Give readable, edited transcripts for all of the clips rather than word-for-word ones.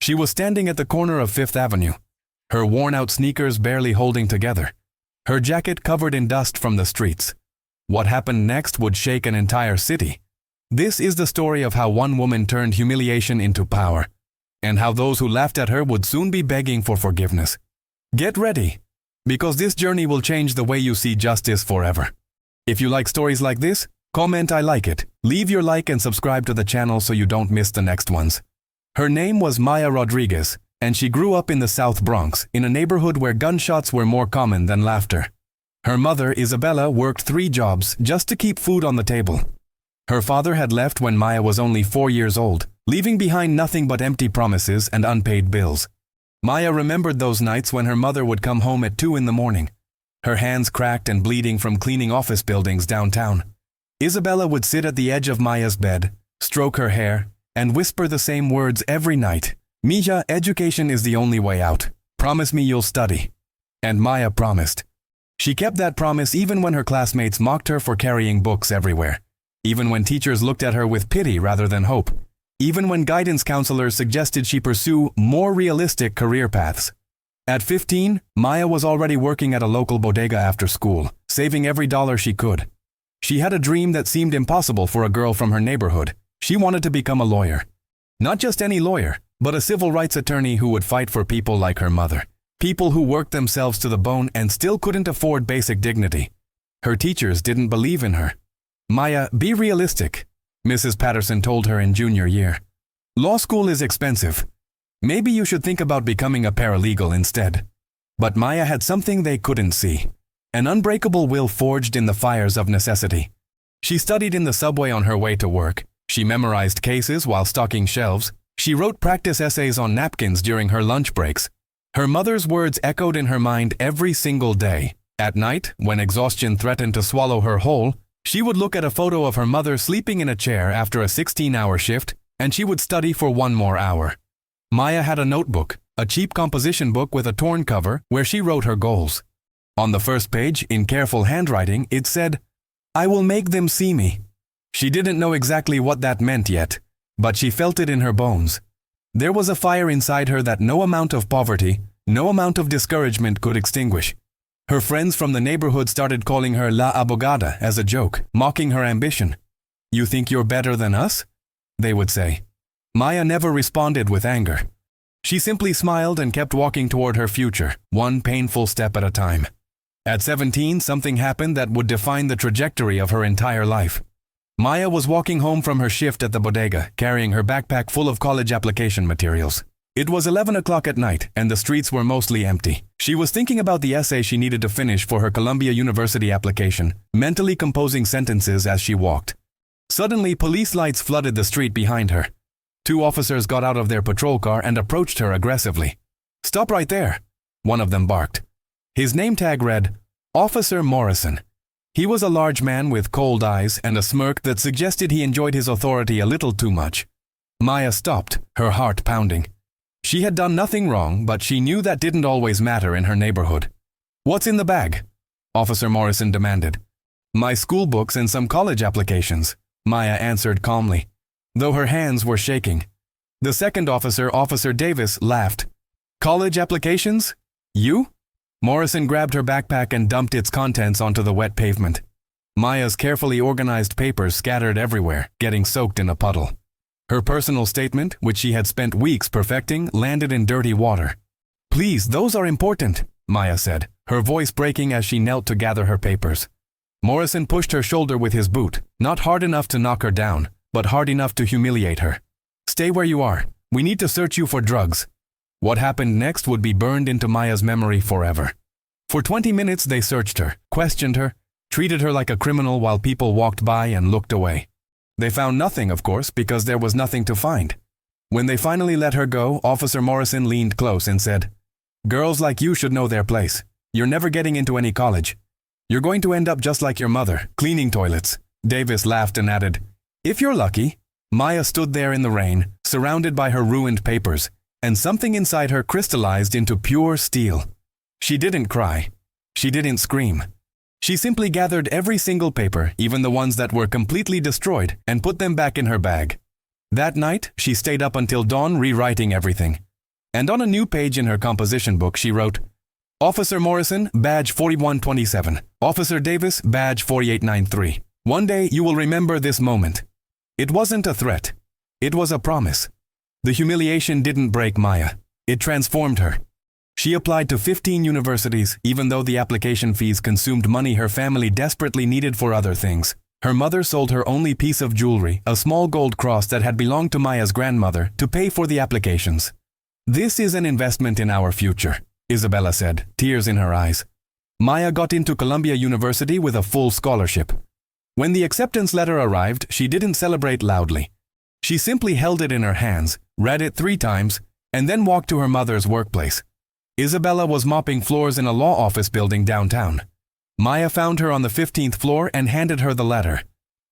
She was standing at the corner of Fifth Avenue, her worn-out sneakers barely holding together, her jacket covered in dust from the streets. What happened next would shake an entire city. This is the story of how one woman turned humiliation into power, and how those who laughed at her would soon be begging for forgiveness. Get ready, because this journey will change the way you see justice forever. If you like stories like this, comment "I like it." Leave your like and subscribe to the channel so you don't miss the next ones. Her name was Maya Rodriguez, and she grew up in the South Bronx, in a neighborhood where gunshots were more common than laughter. Her mother, Isabella, worked 3 jobs just to keep food on the table. Her father had left when Maya was only 4 years old, leaving behind nothing but empty promises and unpaid bills. Maya remembered those nights when her mother would come home at 2 in the morning, her hands cracked and bleeding from cleaning office buildings downtown. Isabella would sit at the edge of Maya's bed, stroke her hair, and whisper the same words every night. "Mija, education is the only way out. Promise me you'll study." And Maya promised. She kept that promise even when her classmates mocked her for carrying books everywhere, even when teachers looked at her with pity rather than hope, even when guidance counselors suggested she pursue more realistic career paths. At 15, Maya was already working at a local bodega after school, saving every dollar she could. She had a dream that seemed impossible for a girl from her neighborhood. She wanted to become a lawyer. Not just any lawyer, but a civil rights attorney who would fight for people like her mother. People who worked themselves to the bone and still couldn't afford basic dignity. Her teachers didn't believe in her. "Maya, be realistic," Mrs. Patterson told her in junior year. "Law school is expensive. Maybe you should think about becoming a paralegal instead." But Maya had something they couldn't see. An unbreakable will forged in the fires of necessity. She studied in the subway on her way to work. She memorized cases while stocking shelves. She wrote practice essays on napkins during her lunch breaks. Her mother's words echoed in her mind every single day. At night, when exhaustion threatened to swallow her whole, she would look at a photo of her mother sleeping in a chair after a 16-hour shift, and she would study for 1 more hour. Maya had a notebook, a cheap composition book with a torn cover, where she wrote her goals. On the first page, in careful handwriting, it said, "I will make them see me." She didn't know exactly what that meant yet, but she felt it in her bones. There was a fire inside her that no amount of poverty, no amount of discouragement could extinguish. Her friends from the neighborhood started calling her La Abogada as a joke, mocking her ambition. "You think you're better than us?" they would say. Maya never responded with anger. She simply smiled and kept walking toward her future, one painful step at a time. At 17, something happened that would define the trajectory of her entire life. Maya was walking home from her shift at the bodega, carrying her backpack full of college application materials. It was 11 o'clock at night, and the streets were mostly empty. She was thinking about the essay she needed to finish for her Columbia University application, mentally composing sentences as she walked. Suddenly, police lights flooded the street behind her. 2 officers got out of their patrol car and approached her aggressively. "Stop right there," one of them barked. His name tag read, Officer Morrison. He was a large man with cold eyes and a smirk that suggested he enjoyed his authority a little too much. Maya stopped, her heart pounding. She had done nothing wrong, but she knew that didn't always matter in her neighborhood. "What's in the bag?" Officer Morrison demanded. "My school books and some college applications," Maya answered calmly, though her hands were shaking. The second officer, Officer Davis, laughed. "College applications? You?" Morrison grabbed her backpack and dumped its contents onto the wet pavement. Maya's carefully organized papers scattered everywhere, getting soaked in a puddle. Her personal statement, which she had spent weeks perfecting, landed in dirty water. "Please, those are important," Maya said, her voice breaking as she knelt to gather her papers. Morrison pushed her shoulder with his boot, not hard enough to knock her down, but hard enough to humiliate her. "Stay where you are. We need to search you for drugs." What happened next would be burned into Maya's memory forever. For 20 minutes they searched her, questioned her, treated her like a criminal while people walked by and looked away. They found nothing, of course, because there was nothing to find. When they finally let her go, Officer Morrison leaned close and said, "Girls like you should know their place. You're never getting into any college. You're going to end up just like your mother, cleaning toilets." Davis laughed and added, "If you're lucky." Maya stood there in the rain, surrounded by her ruined papers, and something inside her crystallized into pure steel. She didn't cry. She didn't scream. She simply gathered every single paper, even the ones that were completely destroyed, and put them back in her bag. That night, she stayed up until dawn rewriting everything. And on a new page in her composition book she wrote, Officer Morrison, badge 4127. Officer Davis, badge 4893. One day you will remember this moment. It wasn't a threat. It was a promise. The humiliation didn't break Maya. It transformed her. She applied to 15 universities, even though the application fees consumed money her family desperately needed for other things. Her mother sold her only piece of jewelry, a small gold cross that had belonged to Maya's grandmother, to pay for the applications. This is an investment in our future, Isabella said, tears in her eyes. Maya got into Columbia University with a full scholarship. When the acceptance letter arrived, she didn't celebrate loudly. She simply held it in her hands, read it 3 times, and then walked to her mother's workplace. Isabella was mopping floors in a law office building downtown. Maya found her on the 15th floor and handed her the letter.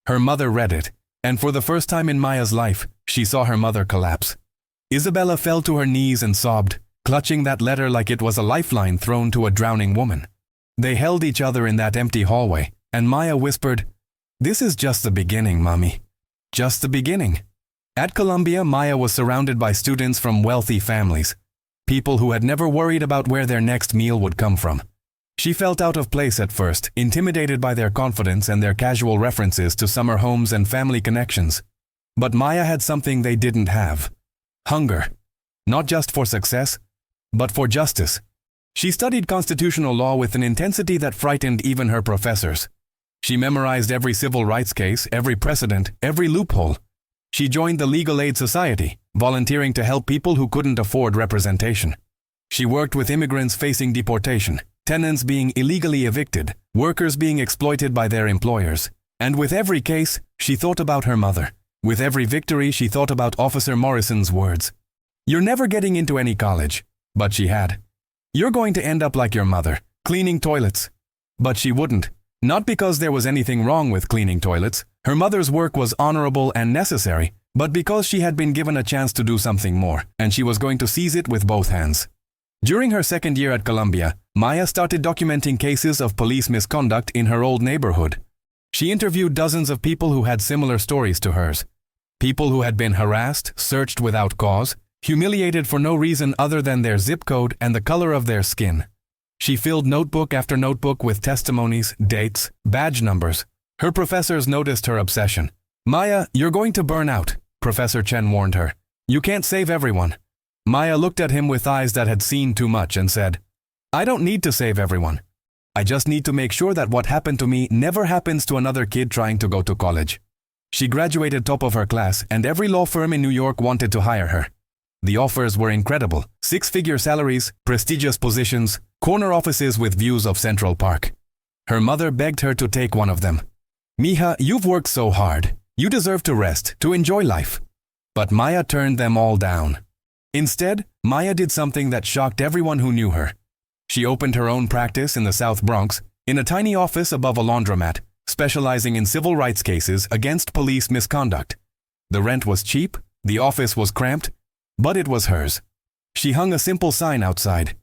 Her mother read it, and for the first time in Maya's life, she saw her mother collapse. Isabella fell to her knees and sobbed, clutching that letter like it was a lifeline thrown to a drowning woman. They held each other in that empty hallway, and Maya whispered, "This is just the beginning, Mommy. Just the beginning." At Columbia, Maya was surrounded by students from wealthy families, people who had never worried about where their next meal would come from. She felt out of place at first, intimidated by their confidence and their casual references to summer homes and family connections. But Maya had something they didn't have: hunger. Not just for success, but for justice. She studied constitutional law with an intensity that frightened even her professors. She memorized every civil rights case, every precedent, every loophole. She joined the Legal Aid Society, volunteering to help people who couldn't afford representation. She worked with immigrants facing deportation, tenants being illegally evicted, workers being exploited by their employers. And with every case, she thought about her mother. With every victory, she thought about Officer Morrison's words. "You're never getting into any college." But she had. "You're going to end up like your mother, cleaning toilets." But she wouldn't. Not because there was anything wrong with cleaning toilets. Her mother's work was honorable and necessary, but because she had been given a chance to do something more, and she was going to seize it with both hands. During her second year at Columbia, Maya started documenting cases of police misconduct in her old neighborhood. She interviewed dozens of people who had similar stories to hers. People who had been harassed, searched without cause, humiliated for no reason other than their zip code and the color of their skin. She filled notebook after notebook with testimonies, dates, badge numbers. Her professors noticed her obsession. "Maya, you're going to burn out," Professor Chen warned her. "You can't save everyone." Maya looked at him with eyes that had seen too much and said, "I don't need to save everyone. I just need to make sure that what happened to me never happens to another kid trying to go to college." She graduated top of her class, and every law firm in New York wanted to hire her. The offers were incredible: 6-figure salaries, prestigious positions, corner offices with views of Central Park. Her mother begged her to take one of them. "Mija, you've worked so hard. You deserve to rest, to enjoy life." But Maya turned them all down. Instead, Maya did something that shocked everyone who knew her. She opened her own practice in the South Bronx, in a tiny office above a laundromat, specializing in civil rights cases against police misconduct. The rent was cheap, the office was cramped, but it was hers. She hung a simple sign outside: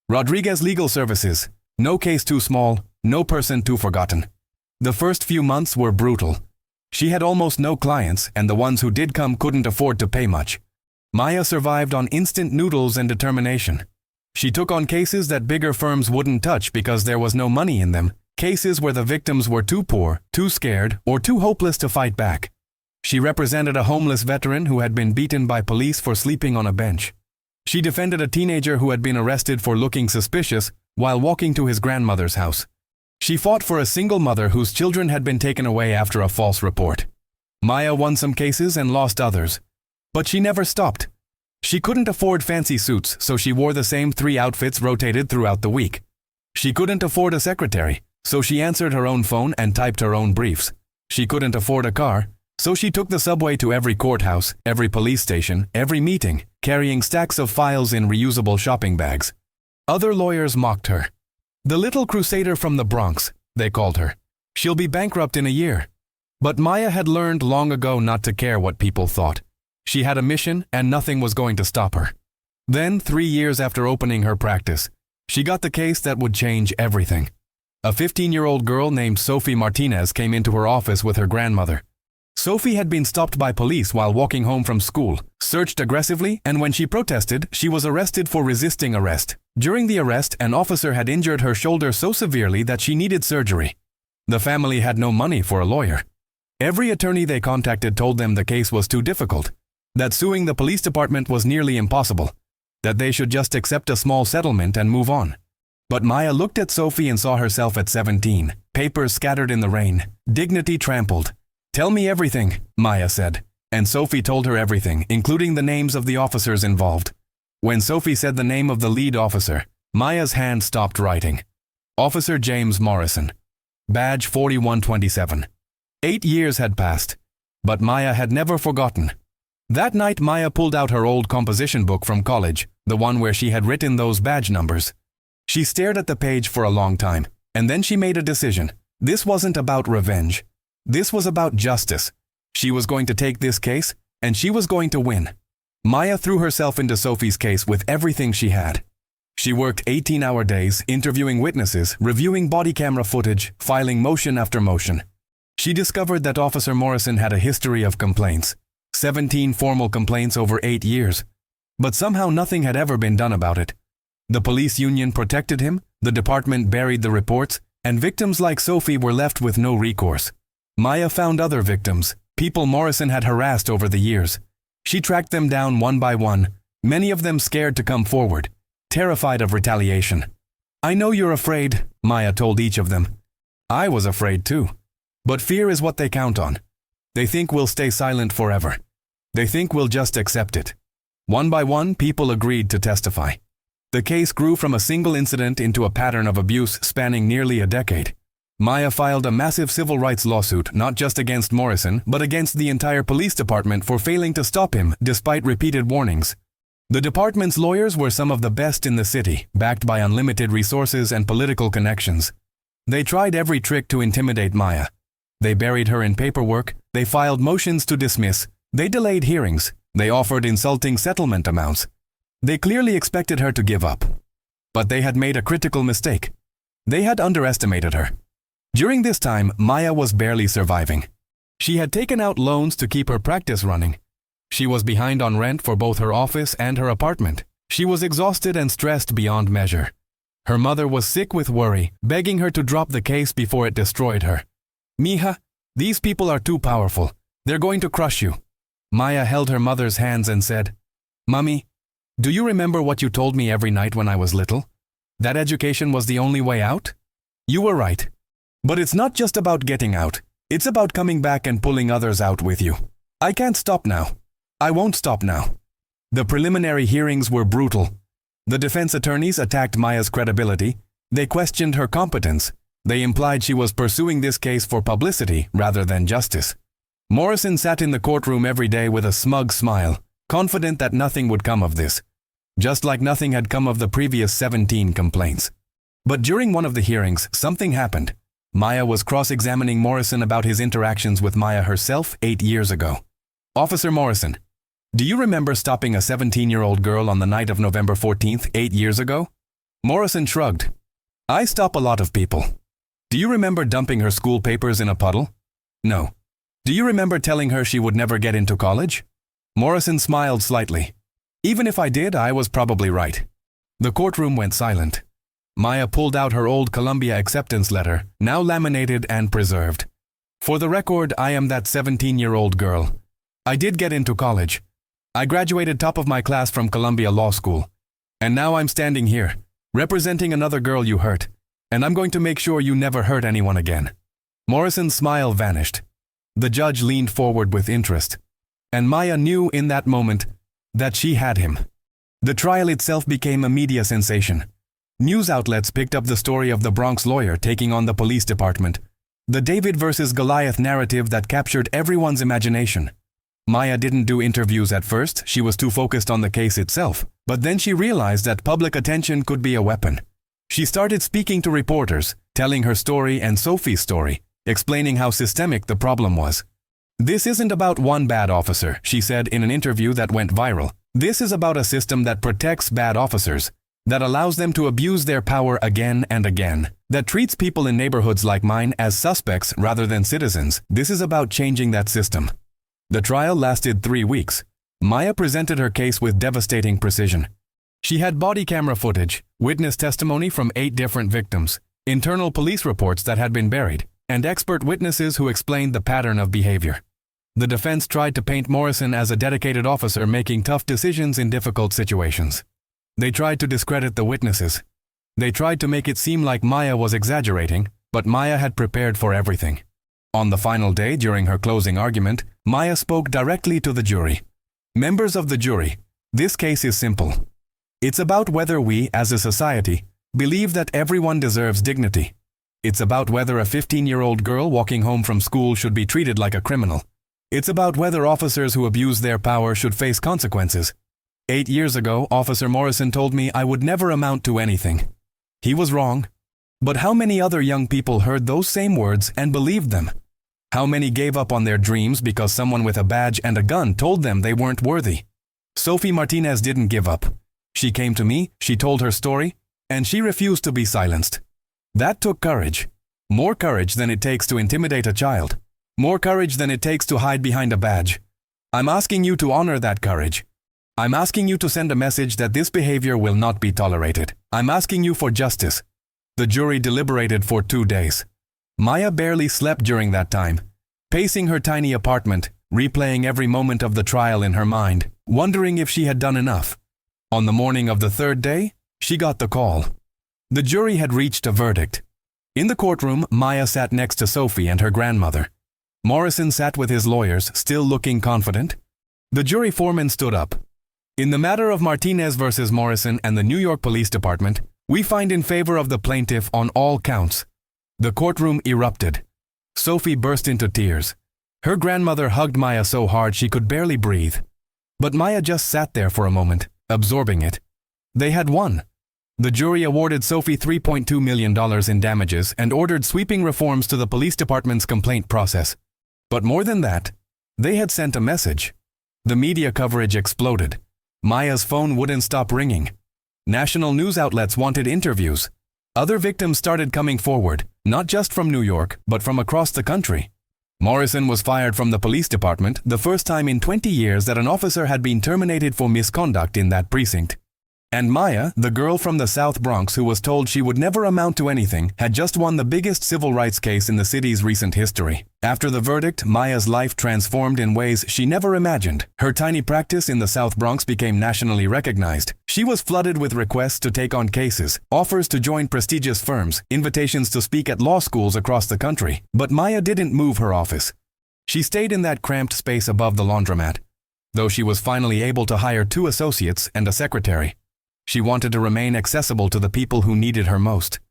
"Rodriguez Legal Services. No case too small, no person too forgotten." The first few months were brutal. She had almost no clients, and the ones who did come couldn't afford to pay much. Maya survived on instant noodles and determination. She took on cases that bigger firms wouldn't touch because there was no money in them, cases where the victims were too poor, too scared, or too hopeless to fight back. She represented a homeless veteran who had been beaten by police for sleeping on a bench. She defended a teenager who had been arrested for looking suspicious while walking to his grandmother's house. She fought for a single mother whose children had been taken away after a false report. Maya won some cases and lost others. But she never stopped. She couldn't afford fancy suits, so she wore the same 3 outfits rotated throughout the week. She couldn't afford a secretary, so she answered her own phone and typed her own briefs. She couldn't afford a car, so she took the subway to every courthouse, every police station, every meeting, carrying stacks of files in reusable shopping bags. Other lawyers mocked her. "The little crusader from the Bronx," they called her. "She'll be bankrupt in a year." But Maya had learned long ago not to care what people thought. She had a mission, and nothing was going to stop her. Then, 3 years after opening her practice, she got the case that would change everything. A 15-year-old girl named Sophie Martinez came into her office with her grandmother. Sophie had been stopped by police while walking home from school, searched aggressively, and when she protested, she was arrested for resisting arrest. During the arrest, an officer had injured her shoulder so severely that she needed surgery. The family had no money for a lawyer. Every attorney they contacted told them the case was too difficult, that suing the police department was nearly impossible, that they should just accept a small settlement and move on. But Maya looked at Sophie and saw herself at 17, papers scattered in the rain, dignity trampled. "Tell me everything," Maya said, and Sophie told her everything, including the names of the officers involved. When Sophie said the name of the lead officer, Maya's hand stopped writing. Officer James Morrison. Badge 4127. 8 years had passed, but Maya had never forgotten. That night Maya pulled out her old composition book from college, the one where she had written those badge numbers. She stared at the page for a long time, and then she made a decision. This wasn't about revenge. This was about justice. She was going to take this case, and she was going to win. Maya threw herself into Sophie's case with everything she had. She worked 18-hour days, interviewing witnesses, reviewing body camera footage, filing motion after motion. She discovered that Officer Morrison had a history of complaints, 17 formal complaints over 8 years. But somehow nothing had ever been done about it. The police union protected him, the department buried the reports, and victims like Sophie were left with no recourse. Maya found other victims, people Morrison had harassed over the years. She tracked them down one by one, many of them scared to come forward, terrified of retaliation. "I know you're afraid," Maya told each of them. I was afraid too. But fear is what they count on. They think we'll stay silent forever. They think we'll just accept it. One by one, people agreed to testify. The case grew from a single incident into a pattern of abuse spanning nearly a decade. Maya filed a massive civil rights lawsuit not just against Morrison, but against the entire police department for failing to stop him despite repeated warnings. The department's lawyers were some of the best in the city, backed by unlimited resources and political connections. They tried every trick to intimidate Maya. They buried her in paperwork, they filed motions to dismiss, they delayed hearings, they offered insulting settlement amounts. They clearly expected her to give up. But they had made a critical mistake. They had underestimated her. During this time, Maya was barely surviving. She had taken out loans to keep her practice running. She was behind on rent for both her office and her apartment. She was exhausted and stressed beyond measure. Her mother was sick with worry, begging her to drop the case before it destroyed her. "Mija, these people are too powerful. They're going to crush you." Maya held her mother's hands and said, "Mommy, do you remember what you told me every night when I was little? That education was the only way out? You were right. But it's not just about getting out. It's about coming back and pulling others out with you. I can't stop now. I won't stop now." The preliminary hearings were brutal. The defense attorneys attacked Maya's credibility. They questioned her competence. They implied she was pursuing this case for publicity rather than justice. Morrison sat in the courtroom every day with a smug smile, confident that nothing would come of this, just like nothing had come of the previous 17 complaints. But during one of the hearings, something happened. Maya was cross-examining Morrison about his interactions with Maya herself 8 years ago. "Officer Morrison, do you remember stopping a 17-year-old girl on the night of November 14th, 8 years ago?" Morrison shrugged. "I stop a lot of people." "Do you remember dumping her school papers in a puddle?" "No." "Do you remember telling her she would never get into college?" Morrison smiled slightly. "Even if I did, I was probably right." The courtroom went silent. Maya pulled out her old Columbia acceptance letter, now laminated and preserved. "For the record, I am that 17-year-old girl. I did get into college. I graduated top of my class from Columbia Law School. And now I'm standing here, representing another girl you hurt, and I'm going to make sure you never hurt anyone again." Morrison's smile vanished. The judge leaned forward with interest. And Maya knew in that moment that she had him. The trial itself became a media sensation. News outlets picked up the story of the Bronx lawyer taking on the police department, the David versus Goliath narrative that captured everyone's imagination. Maya didn't do interviews at first, she was too focused on the case itself, but then she realized that public attention could be a weapon. She started speaking to reporters, telling her story and Sophie's story, explaining how systemic the problem was. "This isn't about one bad officer," she said in an interview that went viral. "This is about a system that protects bad officers, that allows them to abuse their power again and again, that treats people in neighborhoods like mine as suspects rather than citizens. This is about changing that system. The trial lasted 3 weeks. Maya presented her case with devastating precision. She had body camera footage, witness testimony from 8 different victims, internal police reports that had been buried, and expert witnesses who explained the pattern of behavior. The defense tried to paint Morrison as a dedicated officer making tough decisions in difficult situations. They tried to discredit the witnesses. They tried to make it seem like Maya was exaggerating, but Maya had prepared for everything. On the final day, during her closing argument, Maya spoke directly to the jury. Members of the jury, this case is simple. It's about whether we, as a society, believe that everyone deserves dignity. It's about whether a 15-year-old girl walking home from school should be treated like a criminal. It's about whether officers who abuse their power should face consequences. 8 years ago, Officer Morrison told me I would never amount to anything. He was wrong. But how many other young people heard those same words and believed them? How many gave up on their dreams because someone with a badge and a gun told them they weren't worthy? Sophie Martinez didn't give up. She came to me, she told her story, and she refused to be silenced. That took courage. More courage than it takes to intimidate a child. More courage than it takes to hide behind a badge. I'm asking you to honor that courage. I'm asking you to send a message that this behavior will not be tolerated. I'm asking you for justice. The jury deliberated for 2 days. Maya barely slept during that time, pacing her tiny apartment, replaying every moment of the trial in her mind, wondering if she had done enough. On the morning of the 3rd day, she got the call. The jury had reached a verdict. In the courtroom, Maya sat next to Sophie and her grandmother. Morrison sat with his lawyers, still looking confident. The jury foreman stood up. In the matter of Martinez versus Morrison and the New York Police Department, we find in favor of the plaintiff on all counts. The courtroom erupted. Sophie burst into tears. Her grandmother hugged Maya so hard she could barely breathe. But Maya just sat there for a moment, absorbing it. They had won. The jury awarded Sophie $3.2 million in damages and ordered sweeping reforms to the police department's complaint process. But more than that, they had sent a message. The media coverage exploded. Maya's phone wouldn't stop ringing. National news outlets wanted interviews. Other victims started coming forward, not just from New York, but from across the country. Morrison was fired from the police department, the first time in 20 years that an officer had been terminated for misconduct in that precinct. And Maya, the girl from the South Bronx who was told she would never amount to anything, had just won the biggest civil rights case in the city's recent history. After the verdict, Maya's life transformed in ways she never imagined. Her tiny practice in the South Bronx became nationally recognized. She was flooded with requests to take on cases, offers to join prestigious firms, invitations to speak at law schools across the country. But Maya didn't move her office. She stayed in that cramped space above the laundromat, though she was finally able to hire 2 associates and a secretary. She wanted to remain accessible to the people who needed her most.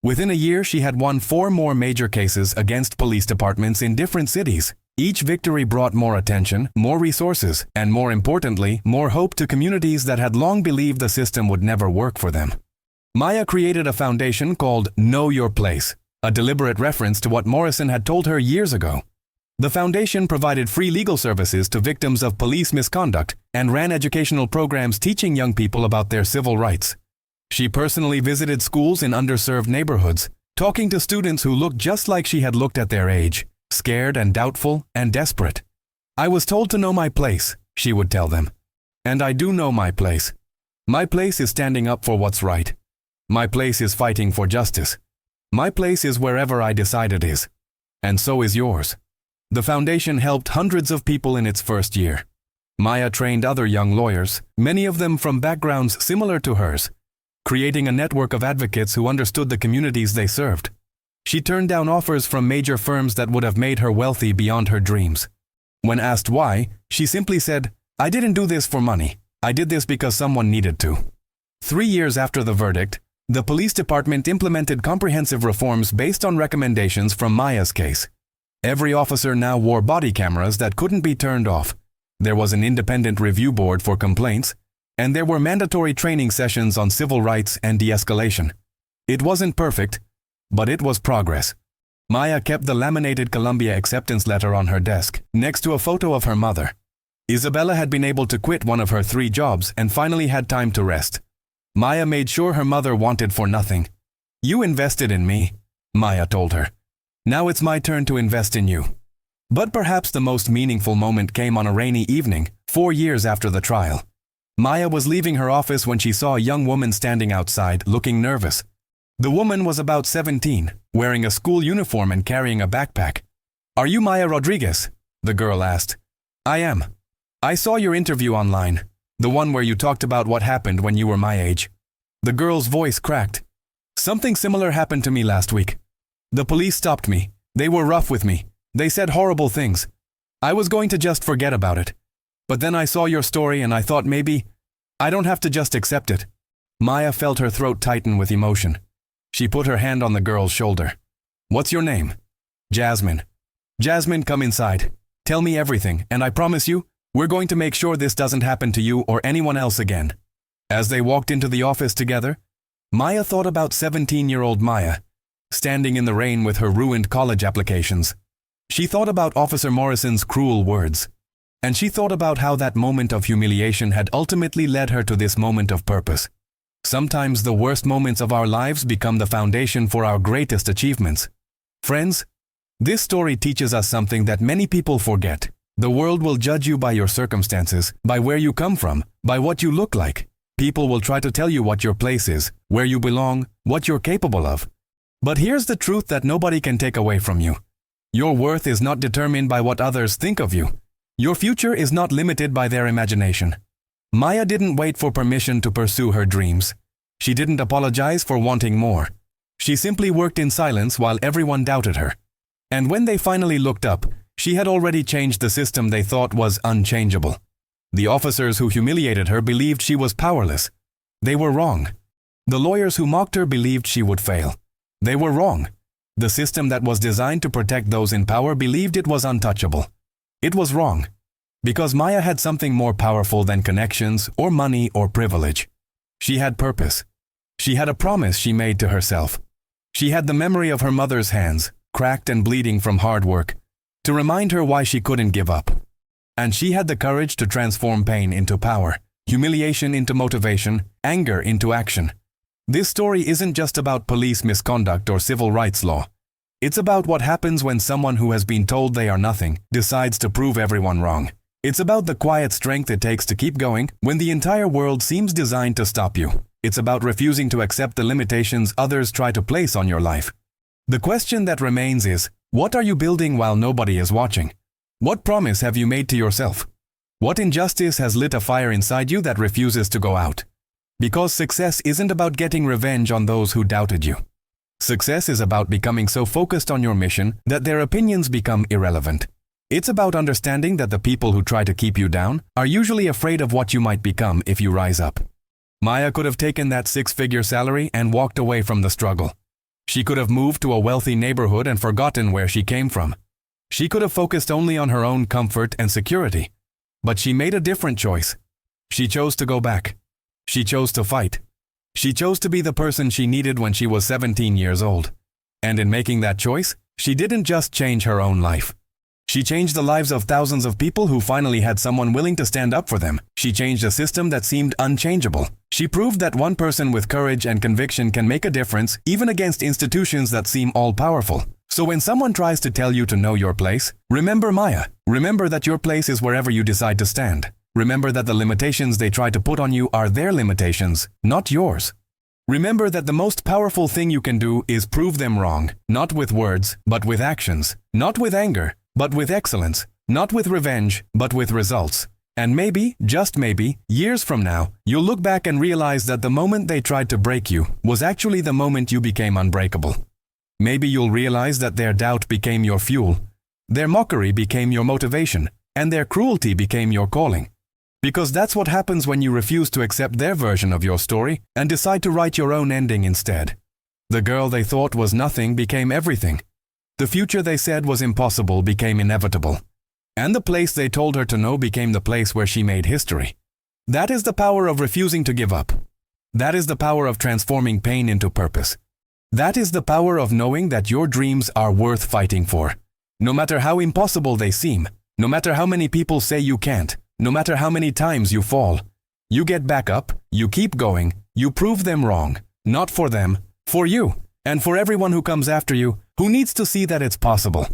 Within a year, she had won 4 more major cases against police departments in different cities. Each victory brought more attention, more resources, and more importantly, more hope to communities that had long believed the system would never work for them. Maya created a foundation called Know Your Place, a deliberate reference to what Morrison had told her years ago. The foundation provided free legal services to victims of police misconduct and ran educational programs teaching young people about their civil rights. She personally visited schools in underserved neighborhoods, talking to students who looked just like she had looked at their age, scared and doubtful and desperate. I was told to know my place, she would tell them. And I do know my place. My place is standing up for what's right. My place is fighting for justice. My place is wherever I decide it is. And so is yours. The foundation helped hundreds of people in its first year. Maya trained other young lawyers, many of them from backgrounds similar to hers, creating a network of advocates who understood the communities they served. She turned down offers from major firms that would have made her wealthy beyond her dreams. When asked why, she simply said, "I didn't do this for money. I did this because someone needed to." 3 years after the verdict, the police department implemented comprehensive reforms based on recommendations from Maya's case. Every officer now wore body cameras that couldn't be turned off. There was an independent review board for complaints, and there were mandatory training sessions on civil rights and de-escalation. It wasn't perfect, but it was progress. Maya kept the laminated Columbia acceptance letter on her desk, next to a photo of her mother. Isabella had been able to quit one of her 3 jobs and finally had time to rest. Maya made sure her mother wanted for nothing. You invested in me, Maya told her. Now it's my turn to invest in you. But perhaps the most meaningful moment came on a rainy evening, 4 years after the trial. Maya was leaving her office when she saw a young woman standing outside, looking nervous. The woman was about 17, wearing a school uniform and carrying a backpack. Are you Maya Rodriguez? The girl asked. I am. I saw your interview online, the one where you talked about what happened when you were my age. The girl's voice cracked. Something similar happened to me last week. The police stopped me. They were rough with me. They said horrible things. I was going to just forget about it. But then I saw your story and I thought maybe I don't have to just accept it. Maya felt her throat tighten with emotion. She put her hand on the girl's shoulder. What's your name? Jasmine. Jasmine, come inside. Tell me everything, and I promise you, we're going to make sure this doesn't happen to you or anyone else again. As they walked into the office together, Maya thought about 17-year-old Maya, standing in the rain with her ruined college applications. She thought about Officer Morrison's cruel words. And she thought about how that moment of humiliation had ultimately led her to this moment of purpose. Sometimes the worst moments of our lives become the foundation for our greatest achievements. Friends, this story teaches us something that many people forget. The world will judge you by your circumstances, by where you come from, by what you look like. People will try to tell you what your place is, where you belong, what you're capable of. But here's the truth that nobody can take away from you. Your worth is not determined by what others think of you. Your future is not limited by their imagination. Maya didn't wait for permission to pursue her dreams. She didn't apologize for wanting more. She simply worked in silence while everyone doubted her. And when they finally looked up, she had already changed the system they thought was unchangeable. The officers who humiliated her believed she was powerless. They were wrong. The lawyers who mocked her believed she would fail. They were wrong. The system that was designed to protect those in power believed it was untouchable. It was wrong. Because Maya had something more powerful than connections or money or privilege. She had purpose. She had a promise she made to herself. She had the memory of her mother's hands, cracked and bleeding from hard work, to remind her why she couldn't give up. And she had the courage to transform pain into power, humiliation into motivation, anger into action. This story isn't just about police misconduct or civil rights law. It's about what happens when someone who has been told they are nothing decides to prove everyone wrong. It's about the quiet strength it takes to keep going when the entire world seems designed to stop you. It's about refusing to accept the limitations others try to place on your life. The question that remains is, what are you building while nobody is watching? What promise have you made to yourself? What injustice has lit a fire inside you that refuses to go out? Because success isn't about getting revenge on those who doubted you. Success is about becoming so focused on your mission that their opinions become irrelevant. It's about understanding that the people who try to keep you down are usually afraid of what you might become if you rise up. Maya could have taken that 6-figure salary and walked away from the struggle. She could have moved to a wealthy neighborhood and forgotten where she came from. She could have focused only on her own comfort and security. But she made a different choice. She chose to go back. She chose to fight. She chose to be the person she needed when she was 17 years old. And in making that choice, she didn't just change her own life. She changed the lives of thousands of people who finally had someone willing to stand up for them. She changed a system that seemed unchangeable. She proved that one person with courage and conviction can make a difference even against institutions that seem all-powerful. So when someone tries to tell you to know your place, remember Maya. Remember that your place is wherever you decide to stand. Remember that the limitations they try to put on you are their limitations, not yours. Remember that the most powerful thing you can do is prove them wrong, not with words, but with actions, not with anger, but with excellence, not with revenge, but with results. And maybe, just maybe, years from now, you'll look back and realize that the moment they tried to break you was actually the moment you became unbreakable. Maybe you'll realize that their doubt became your fuel, their mockery became your motivation, and their cruelty became your calling. Because that's what happens when you refuse to accept their version of your story and decide to write your own ending instead. The girl they thought was nothing became everything. The future they said was impossible became inevitable. And the place they told her to know became the place where she made history. That is the power of refusing to give up. That is the power of transforming pain into purpose. That is the power of knowing that your dreams are worth fighting for. No matter how impossible they seem, no matter how many people say you can't, no matter how many times you fall, you get back up, you keep going, You prove them wrong, not for them, for you, and for everyone who comes after you, who needs to see that it's possible.